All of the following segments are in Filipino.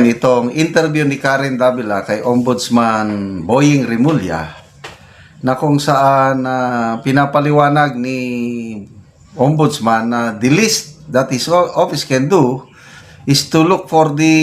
itong interview ni Karen Davila kay Ombudsman Boying Rimulya na kung saan pinapaliwanag ni Ombudsman na the least that his office can do is to look for the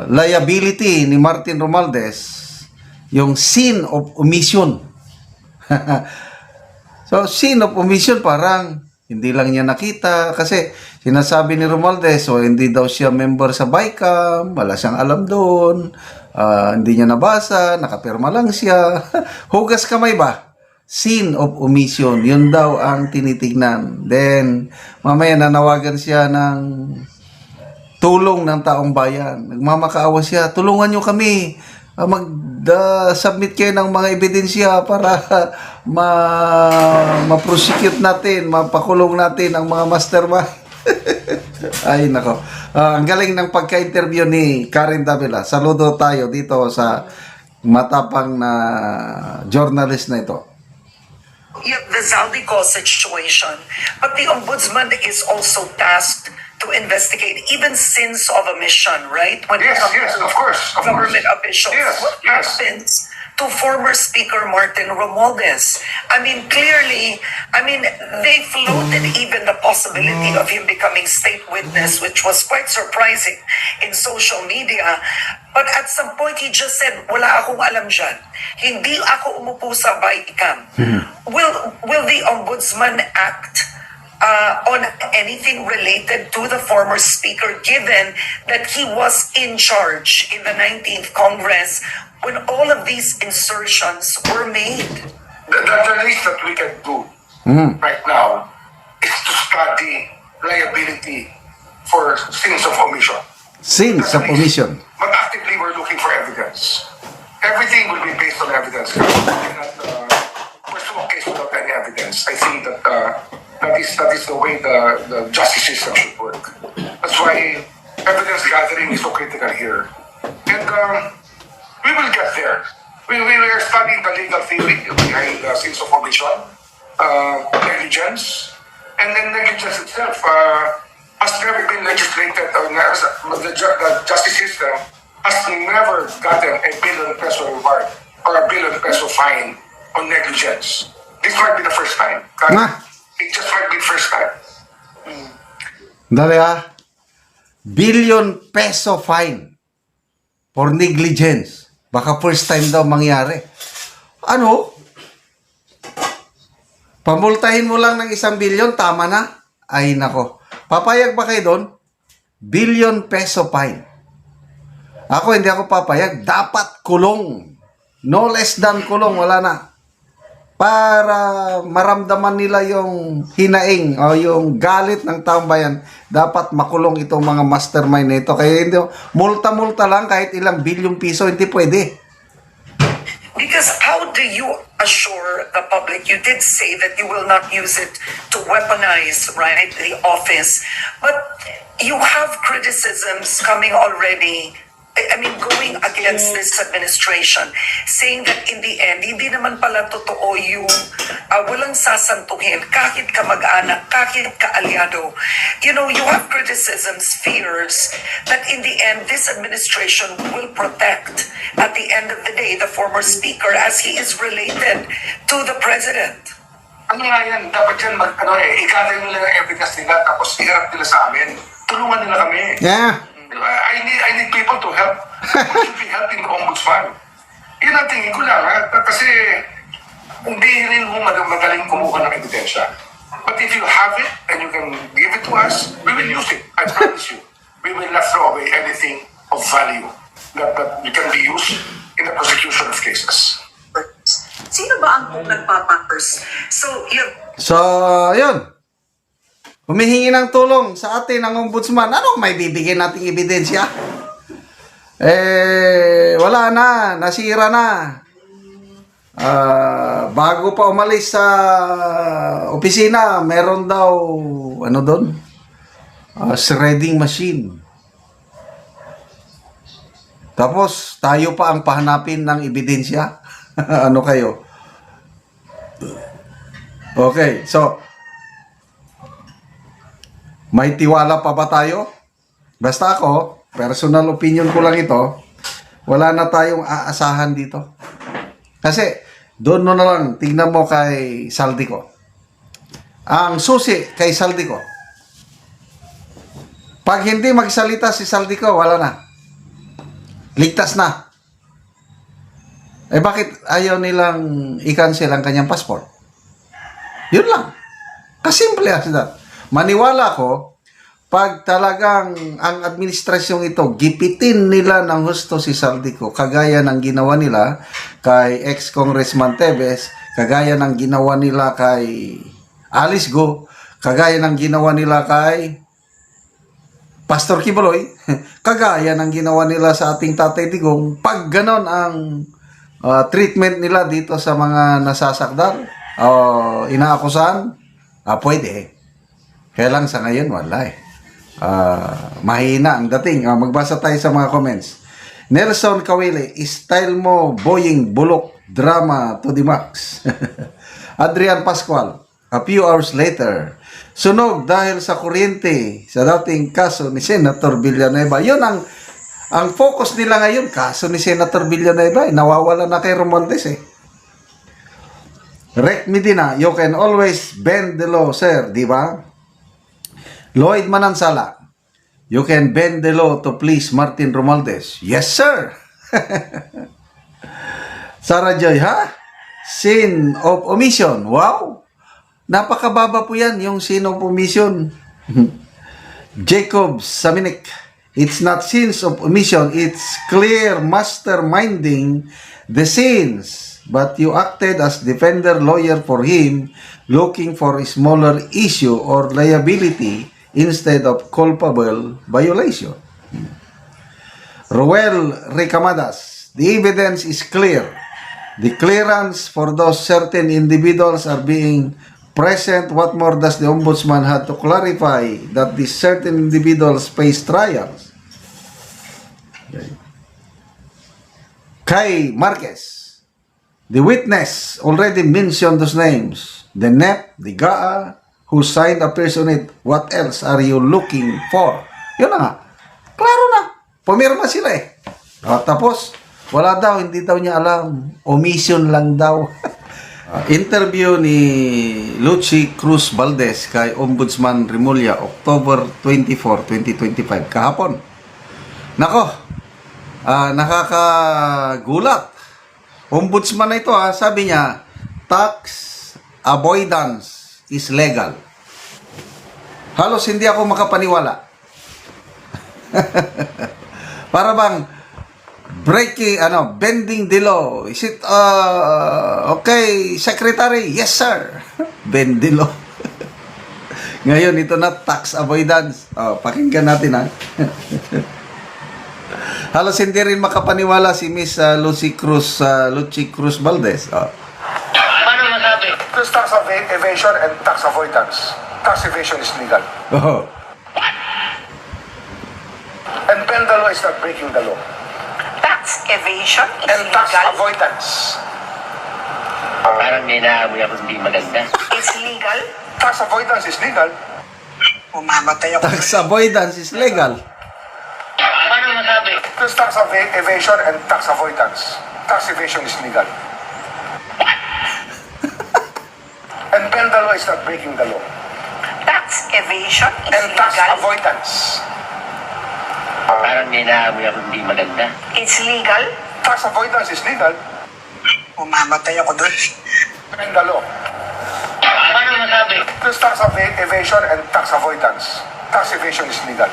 liability ni Martin Romualdez, yung sin of omission. So, sin of omission parang hindi lang niya nakita kasi sinasabi ni Romualdez, so hindi daw siya member sa BICAM, wala siyang alam doon, hindi niya nabasa, nakapirma lang siya. Hugas kamay ba? Sin of omission, yun daw ang tinitignan. Then, mamaya nanawagan siya ng tulong ng taong bayan. Nagmamakaawa siya, tulungan nyo kami. Mag-submit kayo ng mga ebidensya para ma-prosecute natin, mapakulong natin ang mga mastermind. Ay, nako. Ang galing ng pagka-interview ni Karen Davila. Saludo tayo dito sa matapang na journalist na ito. The Zaldico situation, but the ombudsman is also tasked to investigate even sins of omission, right? When Yes, of course. government officials. Yes, What happens to former Speaker Martin Romualdez? I mean, clearly, they floated even the possibility of him becoming state witness, which was quite surprising in social media. But at some point, he just said, wala akong alam dyan. Hindi ako umupo sa BICAM. Will the ombudsman act on anything related to the former speaker, given that he was in charge in the 19th Congress when all of these insertions were made? The least that we can do right now is to study liability for sins of omission. Sins of omission. But actively, we're looking for evidence. Everything will be based on evidence. We cannot pursue a case without any evidence. I think that that is the way the justice system should work. That's why evidence gathering is so critical here. And we will get there. We are studying the legal theory behind sins of omission, negligence, and then negligence itself has never been legislated, the justice system has never gotten a ₱1 billion reward or a ₱1 billion fine on negligence. This might be the first time. It just might be the first time. Dali ₱1 billion fine for negligence. Baka first time daw mangyari. Ano? Pamultahin mo lang ng ₱1 billion, tama na? Ay nako. Papayag ba kayo doon? ₱1 billion fine. Ako, hindi ako papayag. Dapat kulong. No less than kulong. Wala na. Para maramdaman nila yung hinaing o yung galit ng taong bayan, dapat makulong itong mga mastermind na ito. Kaya hindi, multa-multa lang kahit ilang bilyong piso, hindi pwede. Because how do you assure the public? You did say that you will not use it to weaponize, right, the office. But you have criticisms coming already, going against this administration, saying that in the end, hindi naman pala totoo yung walang sasantuhin, kahit kamag-anak, kahit kaalyado. You have criticisms, fears, that in the end, this administration will protect, at the end of the day, the former speaker as he is related to the president. Ano nga yan? Dapat yan i-gather nila ng evidence nila, tapos iharap nila sa amin. Tulungan nila kami. Yeah. I need people to help. We should be helping the ombudsman. Yun ang tingin ko lang, kasi hindi rin mo magaling kumuha ng ebidensya. But if you have it and you can give it to us, we will use it. I promise you. We will not throw away anything of value that can be used in the prosecution of cases. Sino ba ang nagpapapers? So, yun. Humihingi ng tulong sa atin ang ombudsman. Anong may bibigyan nating ebidensya? Wala na. Nasira na. Bago pa umalis sa opisina, meron daw, doon? Shredding machine. Tapos, tayo pa ang pahanapin ng ebidensya. Ano kayo? Okay, so, may tiwala pa ba tayo Basta ako, personal opinion ko lang ito, wala na tayong aasahan dito. Kasi, doon mo na lang, tingnan mo kay Saldico. Ang susi kay Saldico, pag hindi magsalita si Saldico, wala na. Ligtas na. Eh bakit ayaw nilang i-cancel ang kanyang passport? Yun lang. Kasimple as that. Maniwala ko, pag talagang ang administrasyong ito, gipitin nila ng husto si Saldico, kagaya ng ginawa nila kay ex-Congressman Tevez, kagaya ng ginawa nila kay Alice Go, kagaya ng ginawa nila kay Pastor Kibuloy, kagaya ng ginawa nila sa ating Tatay Digong, pag ganon ang treatment nila dito sa mga nasasakdal o inaakusahan, pwede. Kaya lang sa ngayon, wala eh. Mahina ang dating. Magbasa tayo sa mga comments. Nelson Kawili, style mo, boying, bulok, drama to the max. Adrian Pascual, a few hours later, sunog dahil sa kuryente sa dating kaso ni Senator Villanueva. Yun ang focus nila ngayon, kaso ni Senator Villanueva. Nawawala na kay Romualdez eh. Rec Medina, you can always bend the law, sir, di ba? Lloyd Manansala, you can bend the law to please Martin Romualdez. Yes, sir. Sarah Joy, ha? Sin of omission. Wow. Napakababa po yan, yung sin of omission. Jacob Saminik, it's not sins of omission, it's clear masterminding the sins. But you acted as defender lawyer for him, looking for a smaller issue or liability instead of culpable violation. Roel Recamadas, the evidence is clear. The clearance for those certain individuals are being present. What more does the ombudsman have to clarify that these certain individuals face trials? Okay. Kay Marquez, the witness already mentioned those names. The NEP, the GAA, who signed appears on it. What else are you looking for? Yun na nga. Klaro na. Pumirma sila eh. Tapos, wala daw, hindi daw niya alam. Omission lang daw. Interview ni Lucy Cruz Valdez kay Ombudsman Remulla, October 24, 2025, kahapon. Nako, nakakagulat. Ombudsman na ito, sabi niya, tax avoidance is legal. Halos hindi ako makapaniwala. Para bang bending the law. Is it okay, secretary? Yes, sir. Bend the law. Ngayon ito na tax avoidance. Pakinggan natin ha. Halos hindi rin makapaniwala si Miss Lucy Cruz Valdez. Paano masabi? There's tax evasion and tax avoidance. Tax evasion is legal. Oh. And bend the law is not breaking the law. Tax evasion is And tax legal. avoidance. Parang may naamoy ako hindi maganda. It's legal. Tax avoidance is legal. Umamatay ako. Tax avoidance is legal. Paano masabi? There's tax evasion and tax avoidance. Tax evasion is legal. And bend the law is not breaking the law. Tax evasion is And tax legal. avoidance. Parang may naamoy ako hindi maganda. It's legal. Tax avoidance is legal. Umamatay ako doon. Bend the law. Paano masabi? There's tax evasion and tax avoidance. Tax evasion is legal.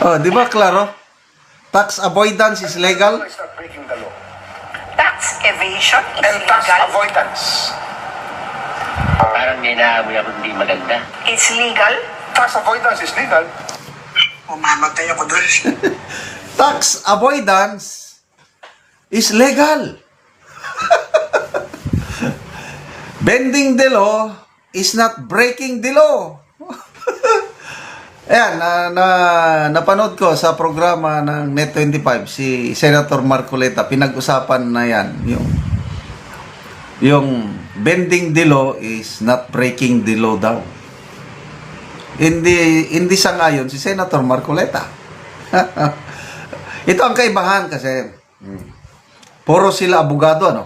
Oh, di ba klaro? Tax avoidance is legal. It's not breaking the law. Tax evasion is And tax legal. avoidance. Parang may naamoy ako hindi maganda. It's legal. Tax avoidance is legal. Umamatay ako doon. Tax avoidance is legal. Bending the law is not breaking the law. Ayan, napanood ko sa programa ng Net25 si Senator Marcoleta, pinag-usapan na yan, yung bending the law is not breaking the law daw. Hindi sangayon si Senator Marcoleta. Ito ang kaibahan kasi puro sila abogado, ano?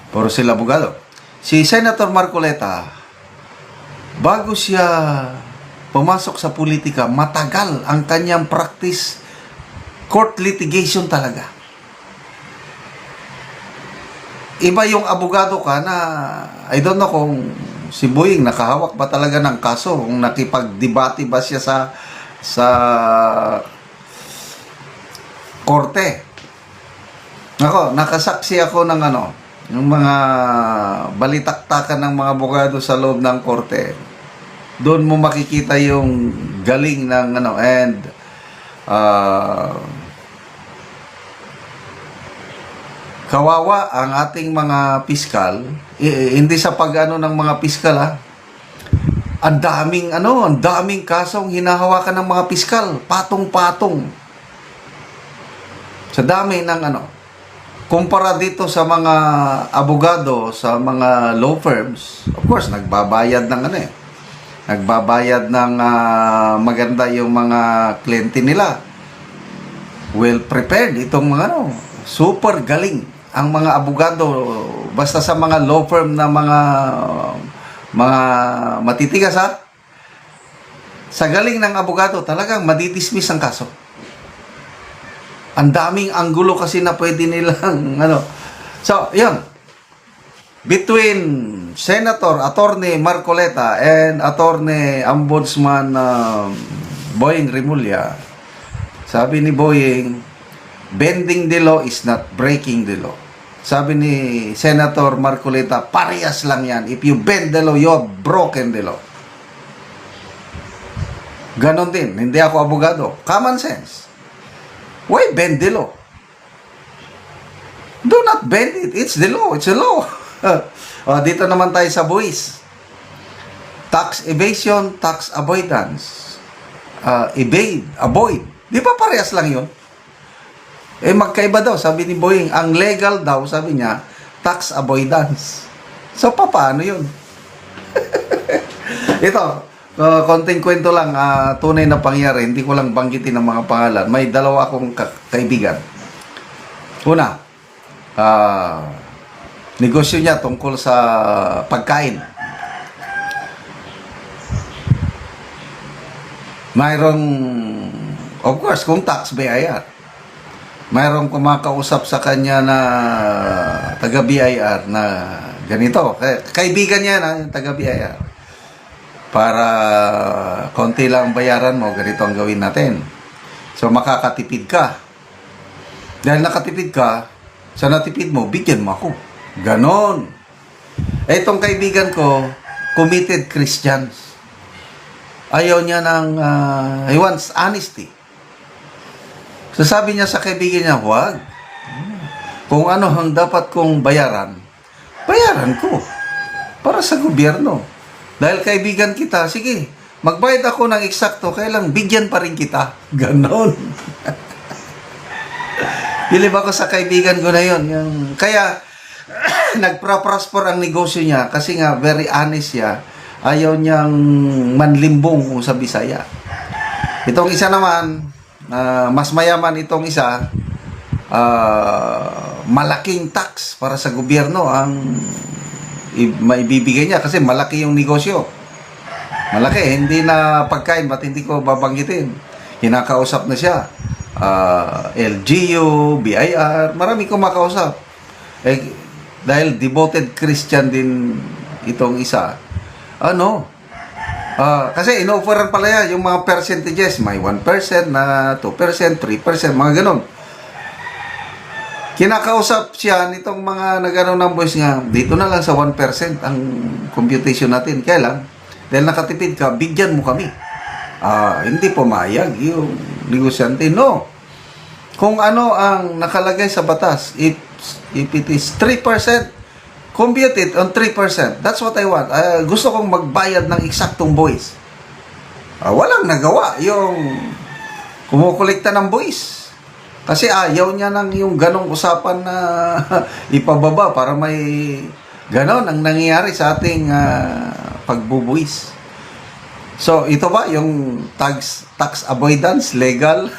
Puro sila abogado. Si Senator Marcoleta, bago siya pumasok sa politika, matagal ang kanyang practice, court litigation talaga. Iba yung abogado ka na, I don't know kung si Boying nakahawak ba talaga ng kaso, kung nakipagdebate ba siya sa korte. Ako, nakasaksi ako ng yung mga balitaktakan ng mga abogado sa loob ng korte. Doon mo makikita yung galing ng and kawawa ang ating mga piskal, hindi sa pag-ano ng mga piskal ang daming kasong hinahawakan ng mga piskal, patong-patong. Sa dami ng kumpara dito sa mga abogado, sa mga law firms, of course, nagbabayad ng nagbabayad ng maganda yung mga kliyente nila. Well prepared itong mga super galing ang mga abogado, basta sa mga law firm na mga matitigas sa galing ng abogado talagang madidismiss ang kaso. Ang daming anggulo kasi na pwede nilang So, yun. Between Senator Attorney Marcoleta and Attorney Ombudsman Boying Rimulya, sabi ni Boying, bending the law is not breaking the law. Sabi ni Senator Marcoleta, parehas lang yan. If you bend the law, you have broken the law. Ganon din. Hindi ako abogado. Common sense. Why bend the law? Do not bend it. It's the law. It's the law. Dito naman tayo sa buwis. Tax evasion, tax avoidance. Avoid. Di ba parehas lang yun? Magkaiba daw, sabi ni Boying. Ang legal daw, sabi niya, tax avoidance. So, paano yun? Ito, konting kwento lang, tunay na pangyari. Hindi ko lang banggitin ang mga pangalan. May dalawa akong kaibigan. Una, negosyo niya tungkol sa pagkain. Mayroong, of course, kung tax BIR. Mayroong kumakausap sa kanya na taga-BIR na ganito. Kaibigan niya na yung taga-BIR. Para konti lang bayaran mo, ganito ang gawin natin. So, makakatipid ka. Dahil nakatipid ka, sa natipid mo, bigyan mo ako. Ganon. Itong kaibigan ko, committed Christians. Ayaw niya ng, he wants honesty. So sabi niya sa kaibigan niya, huwag. Kung ano ang dapat kong bayaran ko. Para sa gobyerno. Dahil kaibigan kita, sige, magbayad ako ng eksakto, kailang bigyan pa rin kita. Ganon. Bilib ako sa kaibigan ko na yun. Kaya, nagprosper ang negosyo niya kasi nga, very honest siya. Ayaw niyang manlimbong kung sa Bisaya. Itong isa naman, mas mayaman itong isa, malaking tax para sa gobyerno ang maibibigay niya kasi malaki yung negosyo. Malaki, hindi na pagkain, ba't hindi ko babanggitin. Kinakausap na siya. LGU, BIR, marami kong makausap. Dahil devoted Christian din itong isa. Kasi in-offeran pala yan yung mga percentages. May 1%, na 2%, 3%, mga ganon. Kinakausap siya nitong mga nagano ng boys nga, dito na lang sa 1% ang computation natin. Kaya lang, dahil nakatipid ka, bigyan mo kami. Hindi pumayag yung negosyante. No. Kung ano ang nakalagay sa batas, if it is 3%, compute it on 3%. That's what I want. Gusto kong magbayad ng eksaktong buwis. Walang nagawa yung kumukolekta ng buwis. Kasi ayaw niya ng yung ganong usapan na ipababa para may ganon ang nangyayari sa ating pagbubuwis. So, ito ba yung tax tax avoidance, legal.